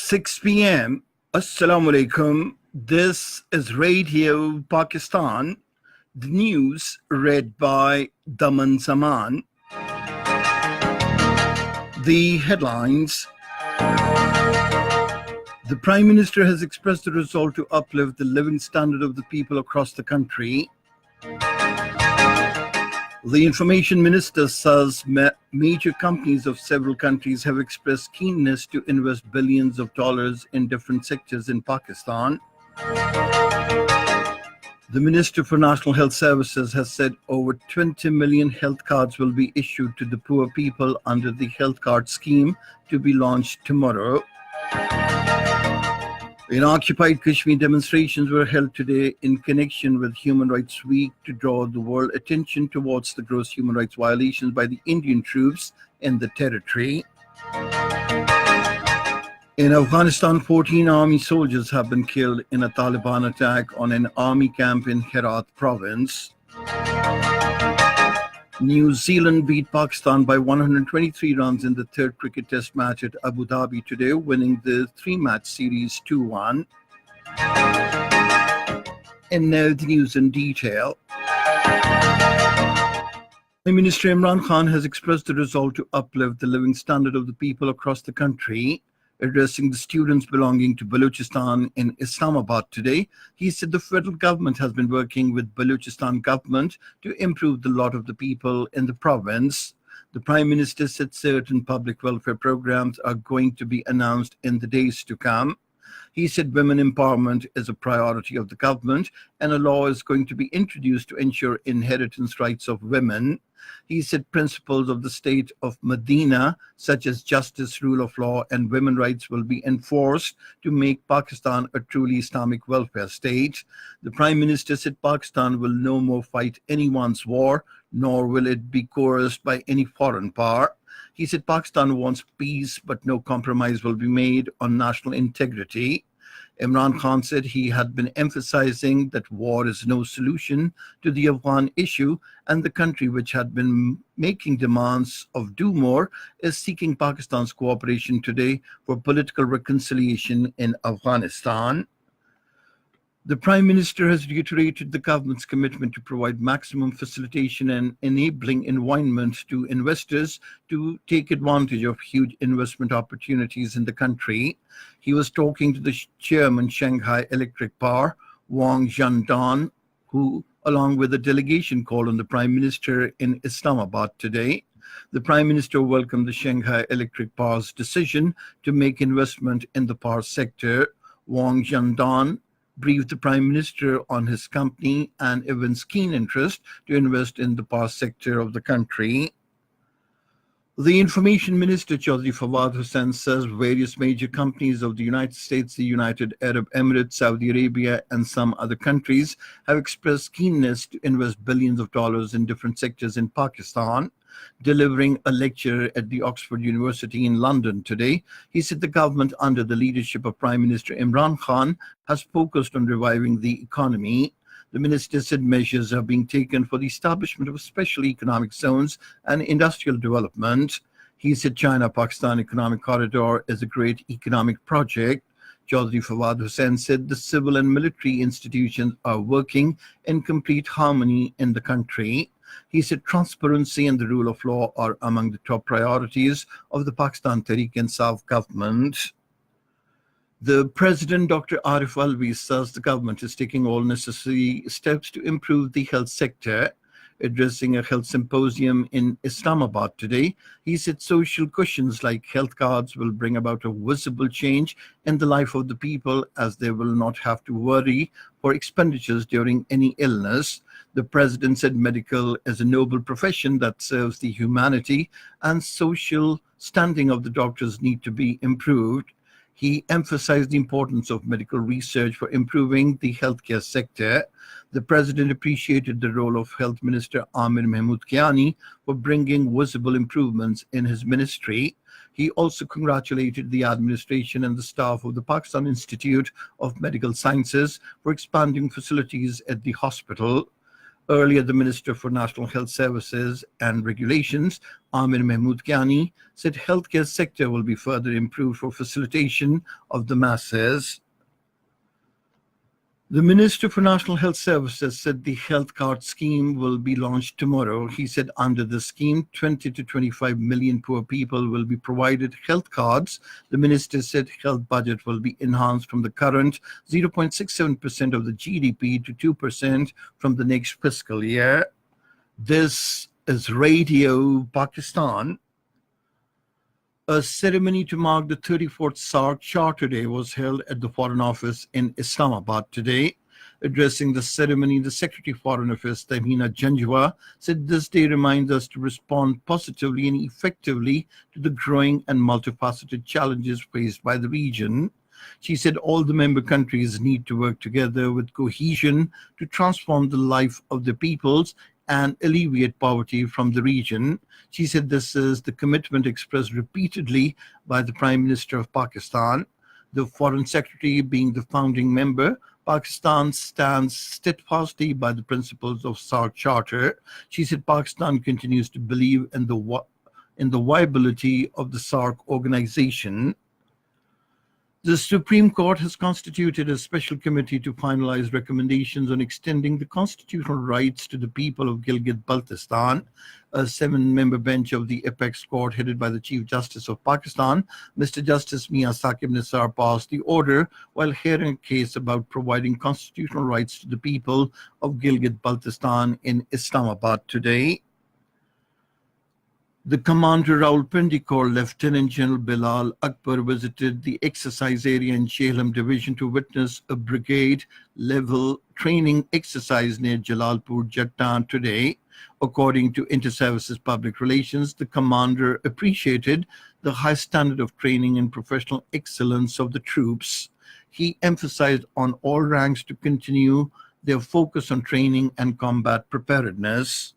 6 p.m. Assalamu alaikum. This is Radio Pakistan. The news read by Daman Zaman. The headlines. The Prime Minister has expressed the resolve to uplift the living standard of the people across the country. The Information Minister says major companies of several countries have expressed keenness to invest billions of dollars in different sectors in Pakistan. The Minister for National Health Services has said over 20 million health cards will be issued to the poor people under the health card scheme to be launched tomorrow. In occupied Kashmir, demonstrations were held today in connection with Human Rights Week to draw the world attention towards the gross human rights violations by the Indian troops in the territory. In Afghanistan, 14 army soldiers have been killed in a Taliban attack on an army camp in Herat province. New Zealand beat Pakistan by 123 runs in the third cricket test match at Abu Dhabi today, winning the three-match series 2-1. And now the news in detail. Prime Minister Imran Khan has expressed the resolve to uplift the living standard of the people across the country. Addressing the students belonging to Balochistan in Islamabad today, he said the federal government has been working with Balochistan government to improve the lot of the people in the province. The Prime Minister said certain public welfare programs are going to be announced in the days to come. He said women empowerment is a priority of the government and a law is going to be introduced to ensure inheritance rights of women. He said principles of the state of Medina, such as justice, rule of law, and women's rights will be enforced to make Pakistan a truly Islamic welfare state. The Prime Minister said Pakistan will no more fight anyone's war, nor will it be coerced by any foreign power. He said Pakistan wants peace, but no compromise will be made on national integrity. Imran Khan said he had been emphasizing that war is no solution to the Afghan issue, and the country, which had been making demands of do more, is seeking Pakistan's cooperation today for political reconciliation in Afghanistan. The Prime Minister has reiterated the government's commitment to provide maximum facilitation and enabling environment to investors to take advantage of huge investment opportunities in the country. He was talking to the chairman Shanghai Electric Power, Wang Jiandan, who, along with a delegation, called on the Prime Minister in Islamabad today. The Prime Minister welcomed the Shanghai Electric Power's decision to make investment in the power sector. Wang Jiandan briefed the Prime Minister on his company and evinced keen interest to invest in the power sector of the country. The Information Minister Chaudhry Fawad Hussain says various major companies of the United States, the United Arab Emirates, Saudi Arabia, and some other countries have expressed keenness to invest billions of dollars in different sectors in Pakistan. Delivering a lecture at the Oxford University in London today, he said the government, under the leadership of Prime Minister Imran Khan, has focused on reviving the economy. The minister said measures are being taken for the establishment of special economic zones and industrial development. He said China-Pakistan Economic Corridor is a great economic project. Chaudhry Fawad Hussain said the civil and military institutions are working in complete harmony in the country. He said transparency and the rule of law are among the top priorities of the Pakistan Tehreek-e-Insaf government. The President, Dr. Arif Alvi, says the government is taking all necessary steps to improve the health sector. Addressing a health symposium in Islamabad today, he said social cushions like health cards will bring about a visible change in the life of the people, as they will not have to worry for expenditures during any illness. The President said medical is a noble profession that serves the humanity, and social standing of the doctors need to be improved. He emphasized the importance of medical research for improving the healthcare sector. The President appreciated the role of Health Minister Amir Mahmood Kiani for bringing visible improvements in his ministry. He also congratulated the administration and the staff of the Pakistan Institute of Medical Sciences for expanding facilities at the hospital. Earlier, the Minister for National Health Services and Regulations, Amir Mahmood Kiani, said healthcare sector will be further improved for facilitation of the masses. The Minister for National Health Services said the health card scheme will be launched tomorrow. He said under the scheme, 20 to 25 million poor people will be provided health cards. The minister said health budget will be enhanced from the current 0.67% of the GDP to 2% from the next fiscal year. This is Radio Pakistan. A ceremony to mark the 34th SARC Charter Day was held at the Foreign Office in Islamabad today. Addressing the ceremony, the Secretary of Foreign Affairs, Tahmina Janjua, said this day reminds us to respond positively and effectively to the growing and multifaceted challenges faced by the region. She said all the member countries need to work together with cohesion to transform the life of the peoples and alleviate poverty from the region. She said this is the commitment expressed repeatedly by the Prime Minister of Pakistan. The Foreign Secretary being the founding member, Pakistan stands steadfastly by the principles of SARC Charter. She said Pakistan continues to believe in the viability of the SARC organization. The Supreme Court has constituted a special committee to finalize recommendations on extending the constitutional rights to the people of Gilgit-Baltistan. A 7-member bench of the Apex Court, headed by the Chief Justice of Pakistan, Mr. Justice Mia Saqib Nisar, passed the order while hearing a case about providing constitutional rights to the people of Gilgit-Baltistan in Islamabad today. The Commander Rawalpindi Corps Lieutenant General Bilal Akbar visited the exercise area in Jhelum Division to witness a brigade-level training exercise near Jalalpur Jattan today. According to Inter-Services Public Relations, the commander appreciated the high standard of training and professional excellence of the troops. He emphasized on all ranks to continue their focus on training and combat preparedness.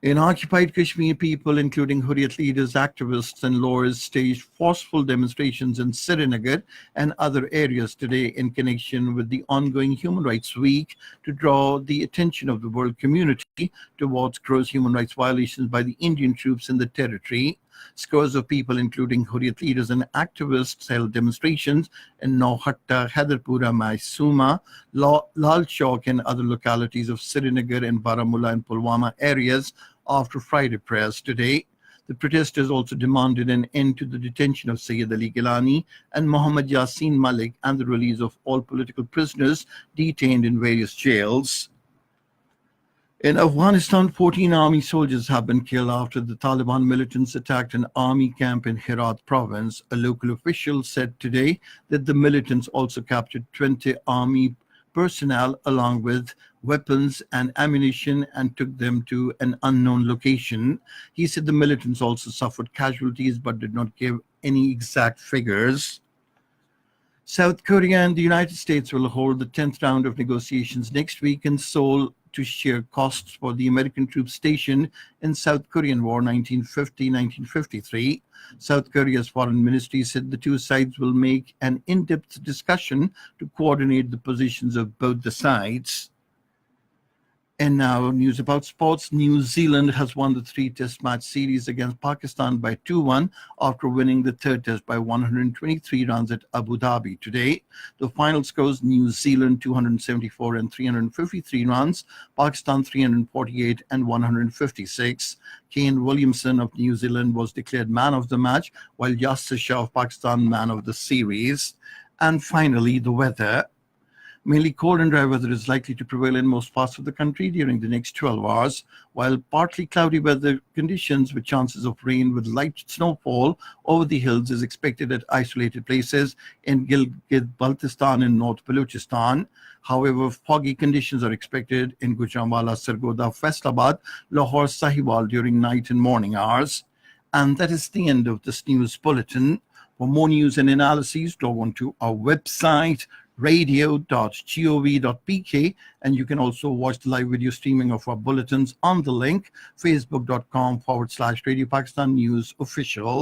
In occupied Kashmir, people, including Hurriyat leaders, activists, and lawyers, staged forceful demonstrations in Srinagar and other areas today in connection with the ongoing Human Rights Week to draw the attention of the world community towards gross human rights violations by the Indian troops in the territory. Scores of people, including Hurriyat leaders and activists, held demonstrations in Nauhatta, Haidarpura, Maisuma, Lal Chowk, and other localities of Srinagar and Baramulla and Pulwama areas after Friday prayers today. The protesters also demanded an end to the detention of Sayyid Ali Gilani and Muhammad Yasin Malik and the release of all political prisoners detained in various jails. In Afghanistan, 14 army soldiers have been killed after the Taliban militants attacked an army camp in Herat province. A local official said today that the militants also captured 20 army personnel along with weapons and ammunition and took them to an unknown location. He said the militants also suffered casualties but did not give any exact figures. South Korea and the United States will hold the 10th round of negotiations next week in Seoul to share costs for the American troops stationed in South Korean War 1950-1953. South Korea's foreign ministry said the two sides will make an in-depth discussion to coordinate the positions of both the sides. And now news about sports. New Zealand has won the 3-test match series against Pakistan by 2-1 after winning the third test by 123 runs at Abu Dhabi today. The final scores: New Zealand 274 and 353 runs, Pakistan 348 and 156. Kane Williamson of New Zealand was declared man of the match, while Yasir Shah of Pakistan man of the series. And finally, the weather. Mainly cold and dry weather is likely to prevail in most parts of the country during the next 12 hours, while partly cloudy weather conditions with chances of rain with light snowfall over the hills is expected at isolated places in Gilgit-Baltistan and North Balochistan. However, foggy conditions are expected in Gujranwala, Sargodha, Faisalabad, Lahore, Sahiwal during night and morning hours. And that is the end of this news bulletin. For more news and analyses, log on to our website, radio.gov.pk, and you can also watch the live video streaming of our bulletins on the link facebook.com/Radio Pakistan News Official.